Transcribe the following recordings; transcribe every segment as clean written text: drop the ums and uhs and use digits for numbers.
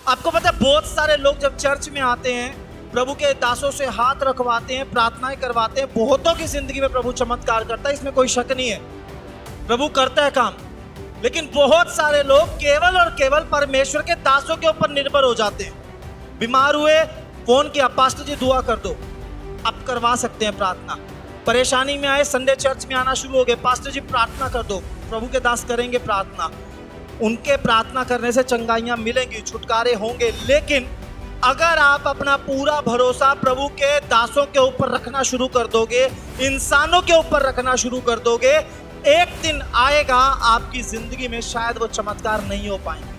आपको पता है बहुत सारे लोग जब चर्च में आते हैं, प्रभु के दासों से हाथ रखवाते हैं, प्रार्थनाएं करवाते हैं, बहुतों की जिंदगी में प्रभु चमत्कार करता है, इसमें कोई शक नहीं है, प्रभु करता है काम। लेकिन बहुत सारे लोग केवल और केवल परमेश्वर के दासों के ऊपर निर्भर हो जाते हैं। बीमार हुए, फोन किया, पास्टर जी दुआ कर दो, आप करवा सकते हैं प्रार्थना। परेशानी में आए, संडे चर्च में आना शुरू हो गए, पास्टर जी प्रार्थना कर दो, प्रभु के दास करेंगे प्रार्थना। उनके प्रार्थना करने से चंगाइयां मिलेंगी, छुटकारे होंगे। लेकिन अगर आप अपना पूरा भरोसा प्रभु के दासों के ऊपर रखना शुरू कर दोगे, इंसानों के ऊपर रखना शुरू कर दोगे, एक दिन आएगा आपकी जिंदगी में शायद वो चमत्कार नहीं हो पाएंगे।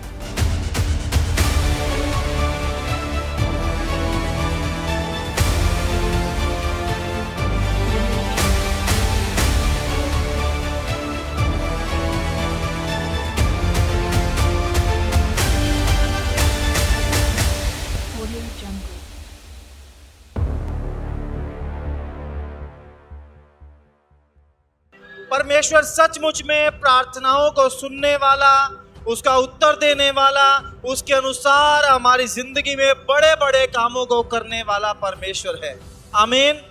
परमेश्वर सचमुच में प्रार्थनाओं को सुनने वाला, उसका उत्तर देने वाला, उसके अनुसार हमारी जिंदगी में बड़े बड़े कामों को करने वाला परमेश्वर है। आमीन।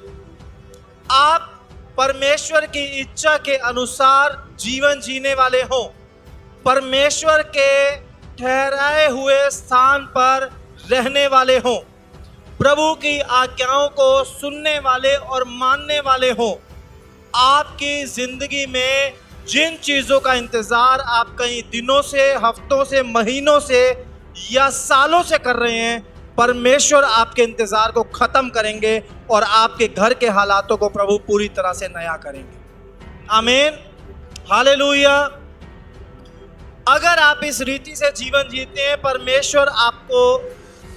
आप परमेश्वर की इच्छा के अनुसार जीवन जीने वाले हो, परमेश्वर के ठहराए हुए स्थान पर रहने वाले हो, प्रभु की आज्ञाओं को सुनने वाले और मानने वाले हो। आपकी जिंदगी में जिन चीजों का इंतजार आप कई दिनों से, हफ्तों से, महीनों से या सालों से कर रहे हैं, परमेश्वर आपके इंतजार को खत्म करेंगे और आपके घर के हालातों को प्रभु पूरी तरह से नया करेंगे। आमीन, हालेलुया। अगर आप इस रीति से जीवन जीते हैं, परमेश्वर आपको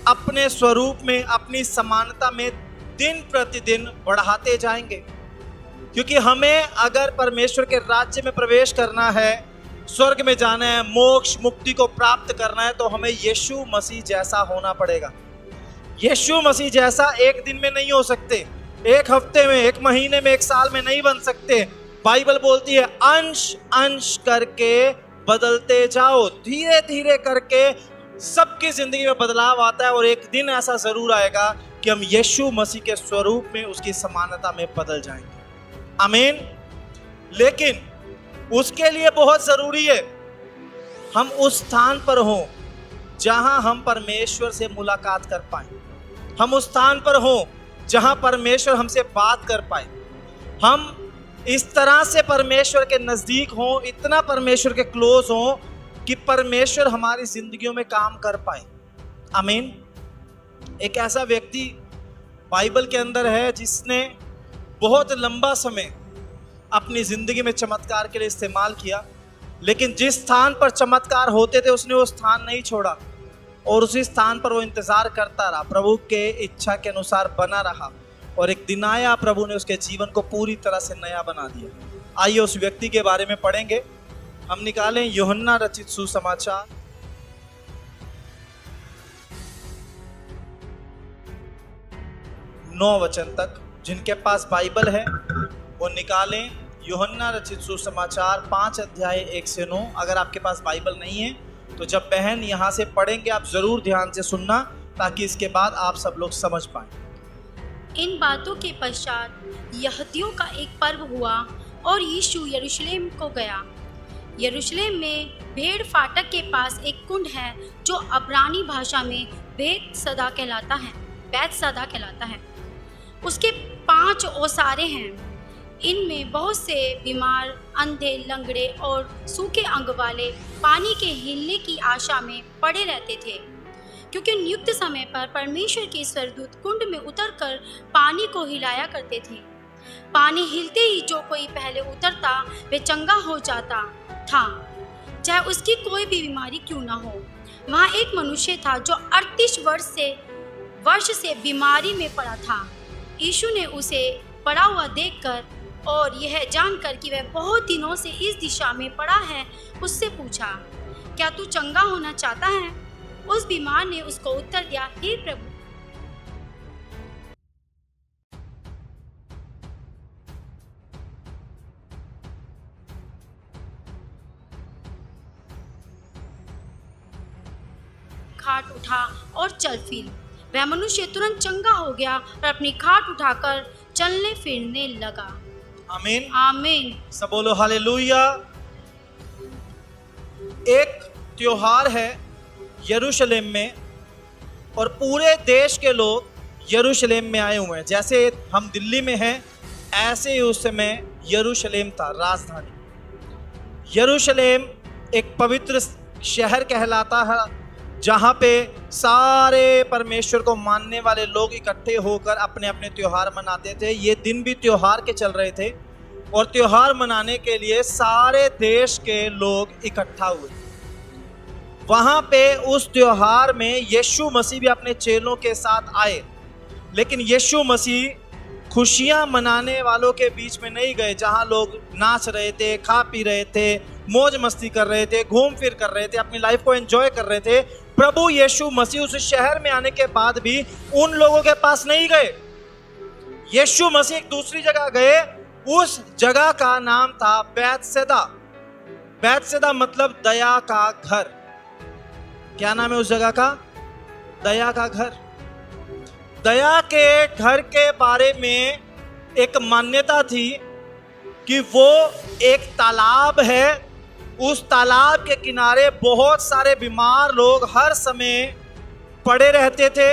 अपने स्वरूप में, अपनी समानता में दिन प्रतिदिन बढ़ाते जाएंगे। क्योंकि हमें अगर परमेश्वर के राज्य में प्रवेश करना है, स्वर्ग में जाना है, मोक्ष मुक्ति को प्राप्त करना है, तो हमें यीशु मसीह जैसा होना पड़ेगा। यीशु मसीह जैसा एक दिन में नहीं हो सकते, एक हफ्ते में, एक महीने में, एक साल में नहीं बन सकते। बाइबल बोलती है अंश अंश करके बदलते जाओ, धीरे धीरे करके सबकी जिंदगी में बदलाव आता है और एक दिन ऐसा जरूर आएगा कि हम यीशु मसीह के स्वरूप में, उसकी समानता में बदल जाएंगे। आमीन। लेकिन उसके लिए बहुत जरूरी है हम उस स्थान पर हों जहां हम परमेश्वर से मुलाकात कर पाए, हम उस स्थान पर हों जहां परमेश्वर हमसे बात कर पाए, हम इस तरह से परमेश्वर के नजदीक हों, इतना परमेश्वर के क्लोज हों कि परमेश्वर हमारी जिंदगियों में काम कर पाए। आमीन। एक ऐसा व्यक्ति बाइबल के अंदर है जिसने बहुत लंबा समय अपनी जिंदगी में चमत्कार के लिए इस्तेमाल किया, लेकिन जिस स्थान पर चमत्कार होते थे उसने वो स्थान नहीं छोड़ा और उसी स्थान पर वो इंतजार करता रहा, प्रभु के इच्छा के अनुसार बना रहा और एक दिन आया, प्रभु ने उसके जीवन को पूरी तरह से नया बना दिया। आइए उस व्यक्ति के बारे में पढ़ेंगे। हम निकालें यूहन्ना रचित सुसमाचार 9 वचन तक। जिनके पास बाइबल है वो निकालें यूहन्ना रचित सुसमाचार 5 अध्याय 1 से 9। अगर आपके पास बाइबल नहीं है तो जब बहन यहाँ से पढ़ेंगे आप जरूर ध्यान से सुनना, ताकि इसके बाद आप सब लोग समझ पाएं। इन बातों के पश्चात यहूदियों का एक पर्व हुआ और यीशु यरूशलेम को गया। यरूशलेम में भेड़ फाटक के पास एक कुंड है जो अब्रानी भाषा में बैतसदा कहलाता है। उसके 5 ओसारे हैं। इनमें बहुत से बीमार, अंधे, लंगड़े और सूखे अंग वाले पानी के हिलने की आशा में पड़े रहते थे, क्योंकि नियुक्त समय पर परमेश्वर के स्वर्गदूत कुंड में उतरकर पानी को हिलाया करते थे। पानी हिलते ही जो कोई पहले उतरता वे चंगा हो जाता था, चाहे उसकी कोई भी बीमारी क्यों ना हो। वहाँ एक मनुष्य था जो 38 वर्ष से बीमारी में पड़ा था। यीशु ने उसे पड़ा हुआ देखकर और यह जानकर कि वह बहुत दिनों से इस दिशा में पड़ा है, उससे पूछा, क्या तू चंगा होना चाहता है? उस बीमार ने उसको उत्तर दिया, हे प्रभु, खाट उठा और चल फिर। वह मनुष्य तुरंत चंगा हो गया और अपनी खाट उठाकर चलने फिरने लगा। आमीन। आमीन। सब बोलो हालेलुया। एक त्योहार है यरूशलेम में और पूरे देश के लोग यरूशलेम में आए हुए हैं। जैसे हम दिल्ली में हैं ऐसे ही उस समय यरूशलेम था राजधानी। यरूशलेम एक पवित्र शहर कहलाता है जहाँ पे सारे परमेश्वर को मानने वाले लोग इकट्ठे होकर अपने अपने त्योहार मनाते थे। ये दिन भी त्योहार के चल रहे थे और त्योहार मनाने के लिए सारे देश के लोग इकट्ठा हुए। वहाँ पे उस त्योहार में यीशु मसीह भी अपने चेलों के साथ आए, लेकिन यीशु मसीह खुशियाँ मनाने वालों के बीच में नहीं गए जहाँ लोग नाच रहे थे, खा पी रहे थे, मौज मस्ती कर रहे थे, घूम फिर कर रहे थे, अपनी लाइफ को एंजॉय कर रहे थे। प्रभु यीशु मसीह उस शहर में आने के बाद भी उन लोगों के पास नहीं गए। यीशु मसीह एक दूसरी जगह गए। उस जगह का नाम था बैतसैदा। बैतसैदा मतलब दया का घर। क्या नाम है उस जगह का? दया का घर। दया के घर के बारे में एक मान्यता थी कि वो एक तालाब है। उस तालाब के किनारे बहुत सारे बीमार लोग हर समय पड़े रहते थे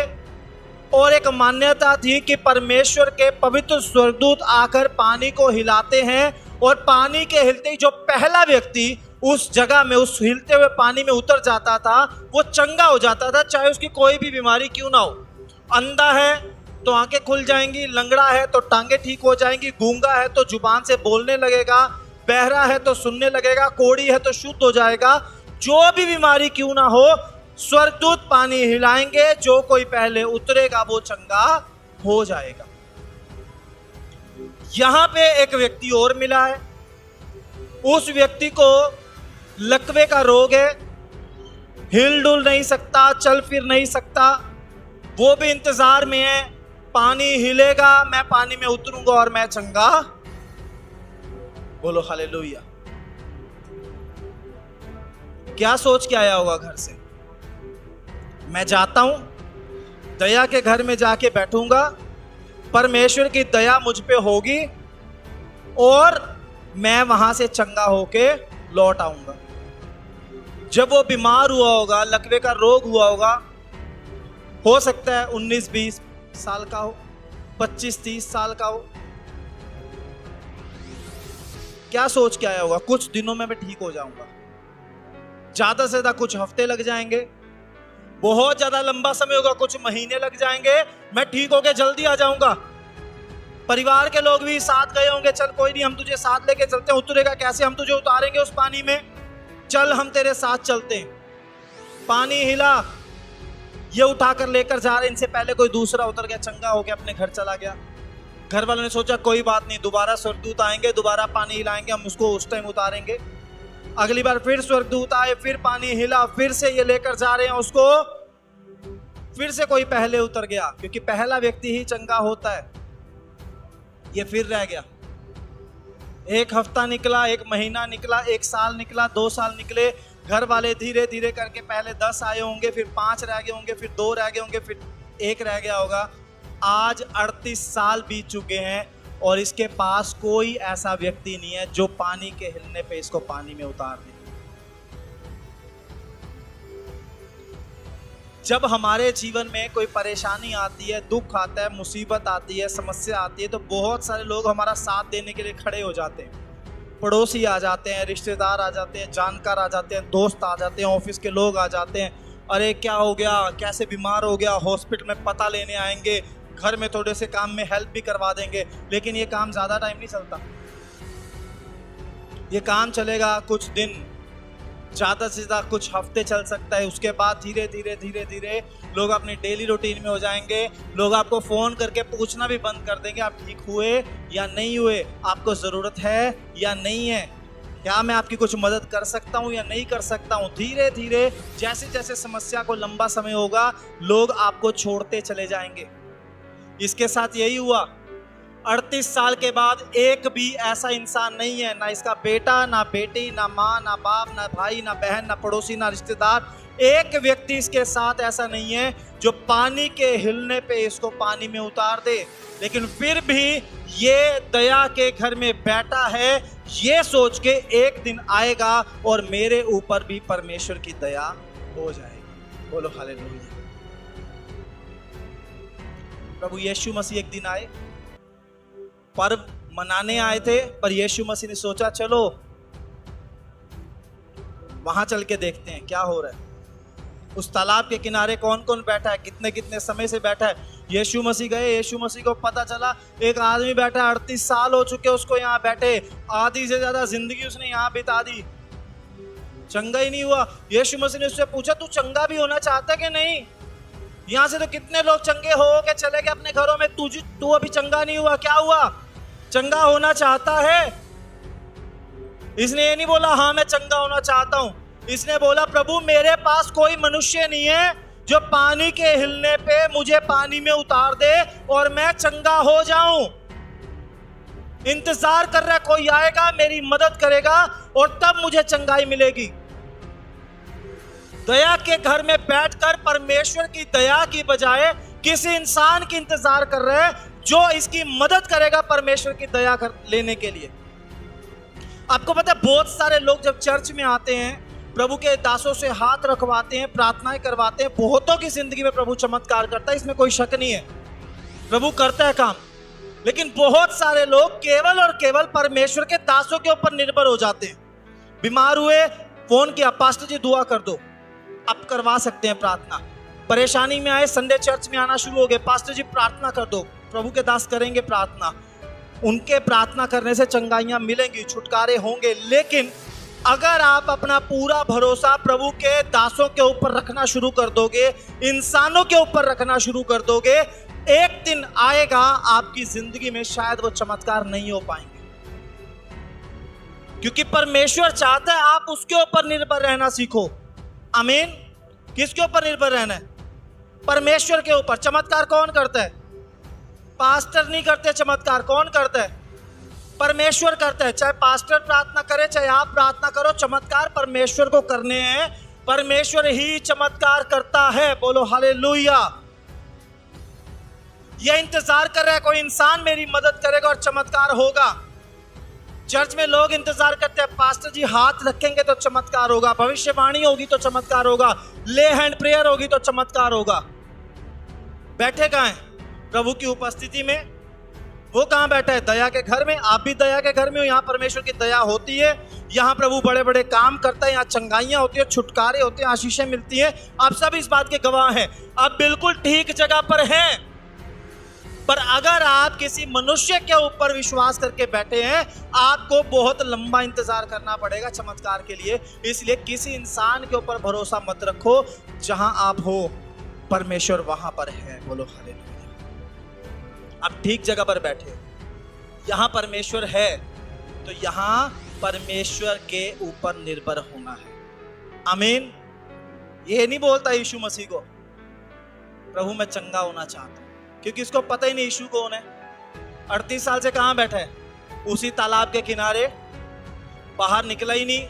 और एक मान्यता थी कि परमेश्वर के पवित्र स्वर्गदूत आकर पानी को हिलाते हैं और पानी के हिलते ही जो पहला व्यक्ति उस जगह में उस हिलते हुए पानी में उतर जाता था वो चंगा हो जाता था, चाहे उसकी कोई भी बीमारी क्यों ना हो। अंधा है तो आंखें खुल जाएंगी, लंगड़ा है तो टांगे ठीक हो जाएंगी, गूंगा है तो जुबान से बोलने लगेगा, बहरा है तो सुनने लगेगा, कोढ़ी है तो शुद्ध हो जाएगा। जो भी बीमारी क्यों ना हो, स्वर्गदूत पानी हिलाएंगे, जो कोई पहले उतरेगा वो चंगा हो जाएगा। यहां पे एक व्यक्ति और मिला है। उस व्यक्ति को लकवे का रोग है, हिल डुल नहीं सकता, चल फिर नहीं सकता। वो भी इंतजार में है, पानी हिलेगा, मैं पानी में उतरूंगा और मैं चंगा। बोलो हालेलुया। क्या सोच के आया होगा घर से? मैं जाता हूं, दया के घर में जाके बैठूंगा, परमेश्वर की दया मुझ पे होगी और मैं वहां से चंगा होके लौट आऊंगा। जब वो बीमार हुआ होगा, लकवे का रोग हुआ होगा, हो सकता है 19-20 साल का हो, 25-30 साल का हो, क्या सोच के आया होगा? कुछ दिनों में मैं ठीक हो जाऊंगा। ज्यादा से ज्यादा कुछ हफ्ते लग जाएंगे, बहुत ज्यादा लंबा समय होगा, कुछ महीने लग जाएंगे, मैं ठीक होके जल्दी आ जाऊंगा। परिवार के लोग भी साथ गए होंगे, चल कोई नहीं हम तुझे साथ लेके चलते हैं। उतरेगा कैसे? हम तुझे उतारेंगे उस पानी में, चल हम तेरे साथ चलते हैं। पानी हिला, ये उठाकर लेकर जा रहे, इनसे पहले कोई दूसरा उतर गया, चंगा हो गया, अपने घर चला गया। घर वालों ने सोचा कोई बात नहीं, दोबारा स्वर्गदूत आएंगे, दोबारा पानी हिलाएंगे, हम उसको उस टाइम उतारेंगे। अगली बार फिर स्वर्गदूत आए, फिर पानी हिला, फिर से ये लेकर जा रहे हैं उसको, फिर से कोई पहले उतर गया, क्योंकि पहला व्यक्ति ही चंगा होता है। ये फिर रह गया। एक हफ्ता निकला, एक महीना निकला, एक साल निकला, 2 साल निकले। घर वाले धीरे धीरे करके पहले 10 आए होंगे, फिर 5 रह गए होंगे, फिर 2 रह गए होंगे, फिर 1 रह गया होगा। आज 38 साल बीत चुके हैं और इसके पास कोई ऐसा व्यक्ति नहीं है जो पानी के हिलने पे इसको पानी में उतार दे। जब हमारे जीवन में कोई परेशानी आती है, दुख आता है, मुसीबत आती है, समस्या आती है, तो बहुत सारे लोग हमारा साथ देने के लिए खड़े हो जाते हैं। पड़ोसी आ जाते हैं, रिश्तेदार आ जाते हैं, जानकार आ जाते हैं, दोस्त आ जाते हैं, ऑफिस के लोग आ जाते हैं। अरे क्या हो गया, कैसे बीमार हो गया, हॉस्पिटल में पता लेने आएंगे, घर में थोड़े से काम में हेल्प भी करवा देंगे। लेकिन ये काम ज़्यादा टाइम नहीं चलता। ये काम चलेगा कुछ दिन, ज़्यादा से ज़्यादा कुछ हफ्ते चल सकता है। उसके बाद धीरे धीरे धीरे धीरे लोग अपनी डेली रूटीन में हो जाएंगे। लोग आपको फ़ोन करके पूछना भी बंद कर देंगे, आप ठीक हुए या नहीं हुए, आपको ज़रूरत है या नहीं है, क्या मैं आपकी कुछ मदद कर सकता हूँ या नहीं कर सकता हूँ। धीरे धीरे जैसे जैसे समस्या को लंबा समय होगा, लोग आपको छोड़ते चले जाएंगे। इसके साथ यही हुआ। 38 साल के बाद एक भी ऐसा इंसान नहीं है, ना इसका बेटा, ना बेटी, ना माँ, ना बाप, ना भाई, ना बहन, ना पड़ोसी, ना रिश्तेदार, एक व्यक्ति इसके साथ ऐसा नहीं है जो पानी के हिलने पे इसको पानी में उतार दे, लेकिन फिर भी ये दया के घर में बैठा है, ये सोच के एक दिन आएगा और मेरे ऊपर भी परमेश्वर की दया हो जाएगी। बोलो हालेलुया। प्रभु यीशु मसीह एक दिन आए, पर्व मनाने आए थे, पर यीशु मसीह ने सोचा चलो वहां चल के देखते हैं क्या हो रहा है। उस तालाब के किनारे कौन कौन बैठा है, कितने कितने समय से बैठा है। यीशु मसीह गए, यीशु मसीह को पता चला एक आदमी बैठा है, 38 साल हो चुके उसको यहाँ बैठे, आधी से ज्यादा जिंदगी उसने यहाँ बिता दी, चंगा ही नहीं हुआ। यीशु मसीह ने उससे पूछा तू चंगा भी होना चाहता है कि नहीं? यहाँ से तो कितने लोग चंगे हो के चले गए अपने घरों में, तू अभी चंगा नहीं हुआ, क्या हुआ? चंगा होना चाहता है? इसने ये नहीं बोला हाँ मैं चंगा होना चाहता हूं, इसने बोला प्रभु मेरे पास कोई मनुष्य नहीं है जो पानी के हिलने पे मुझे पानी में उतार दे और मैं चंगा हो जाऊं। इंतजार कर रहा है कोई आएगा मेरी मदद करेगा और तब मुझे चंगाई मिलेगी। दया के घर में बैठकर परमेश्वर की दया की बजाय किसी इंसान की इंतजार कर रहे हैं जो इसकी मदद करेगा परमेश्वर की दया लेने के लिए। आपको पता है बहुत सारे लोग जब चर्च में आते हैं, प्रभु के दासों से हाथ रखवाते हैं, प्रार्थनाएं करवाते हैं, बहुतों की जिंदगी में प्रभु चमत्कार करता है, इसमें कोई शक नहीं है, प्रभु करता है काम। लेकिन बहुत सारे लोग केवल और केवल परमेश्वर के दासों के ऊपर निर्भर हो जाते हैं। बीमार हुए, फोन किया पास्टर जी दुआ कर दो, आप करवा सकते हैं प्रार्थना। परेशानी में आए, संडे चर्च में आना शुरू हो गए, पास्टर जी प्रार्थना कर दो, प्रभु के दास करेंगे प्रार्थना। उनके प्रार्थना करने से चंगाइयां मिलेंगी, छुटकारे होंगे। लेकिन अगर आप अपना पूरा भरोसा प्रभु के दासों के ऊपर रखना शुरू कर दोगे, इंसानों के ऊपर रखना शुरू कर दोगे, एक दिन आएगा आपकी जिंदगी में शायद वो चमत्कार नहीं हो पाएंगे। क्योंकि परमेश्वर चाहता है आप उसके ऊपर निर्भर रहना सीखो। आमीन। किसके ऊपर निर्भर रहना है? परमेश्वर के ऊपर। चमत्कार कौन करता है? पास्टर नहीं करते चमत्कार, कौन करता है? परमेश्वर करता है। चाहे पास्टर प्रार्थना करे, चाहे आप प्रार्थना करो, चमत्कार परमेश्वर को करने हैं। परमेश्वर ही चमत्कार करता है। बोलो हालेलुया। ये इंतजार कर रहा है कोई इंसान मेरी मदद करेगा और चमत्कार होगा। चर्च में लोग इंतजार करते हैं पास्टर जी हाथ रखेंगे तो चमत्कार होगा, भविष्यवाणी होगी तो चमत्कार होगा, ले हैंड प्रेयर होगी तो चमत्कार होगा। बैठे कहाँ हैं? प्रभु की उपस्थिति में। वो कहाँ बैठा है? दया के घर में। आप भी दया के घर में हो। यहाँ परमेश्वर की दया होती है, यहाँ प्रभु बड़े बड़े काम करता है, यहाँ चंगाइयाँ होती है, छुटकारे होते हैं, आशीषें मिलती हैं। आप सब इस बात के गवाह हैं। आप बिल्कुल ठीक जगह पर हैं। पर अगर आप किसी मनुष्य के ऊपर विश्वास करके बैठे हैं, आपको बहुत लंबा इंतजार करना पड़ेगा चमत्कार के लिए। इसलिए किसी इंसान के ऊपर भरोसा मत रखो, जहां आप हो परमेश्वर वहां पर है। बोलो हालेलुया। आप ठीक जगह पर बैठे, यहां परमेश्वर है तो यहां परमेश्वर के ऊपर निर्भर होना है। आमीन। ये नहीं बोलता यीशु मसीह को प्रभु मैं चंगा होना चाहता हूं, क्योंकि इसको पता ही नहीं यीशु कौन है। 38 साल से कहां बैठा है? उसी तालाब के किनारे, बाहर निकला ही नहीं,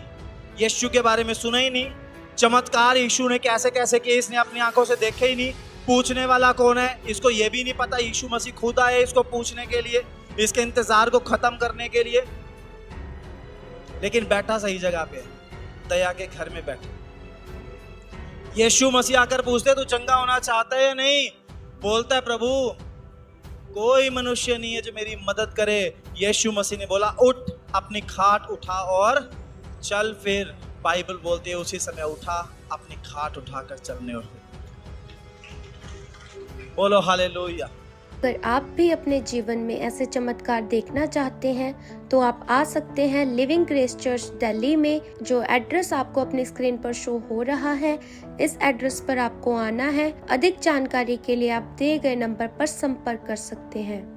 यीशु के बारे में सुना ही नहीं, चमत्कार यीशु ने कैसे कैसे किए इसने अपनी आंखों से देखे ही नहीं। पूछने वाला कौन है इसको ये भी नहीं पता। यीशु मसीह खुद आए इसको पूछने के लिए, इसके इंतजार को खत्म करने के लिए। लेकिन बैठा सही जगह पे, दया के घर में बैठा। यीशु मसीह आकर पूछते तू चंगा होना चाहता है या नहीं? बोलता है प्रभु कोई मनुष्य नहीं है जो मेरी मदद करे। यीशु मसीह ने बोला उठ, अपनी खाट उठा और चल। फिर बाइबल बोलती है उसी समय उठा, अपनी खाट उठाकर चलने और बोलो हालेलुया। अगर आप भी अपने जीवन में ऐसे चमत्कार देखना चाहते हैं तो आप आ सकते हैं लिविंग ग्रेस चर्च दिल्ली में, जो एड्रेस आपको अपनी स्क्रीन पर शो हो रहा है। इस एड्रेस पर आपको आना है। अधिक जानकारी के लिए आप दिए गए नंबर पर संपर्क कर सकते हैं।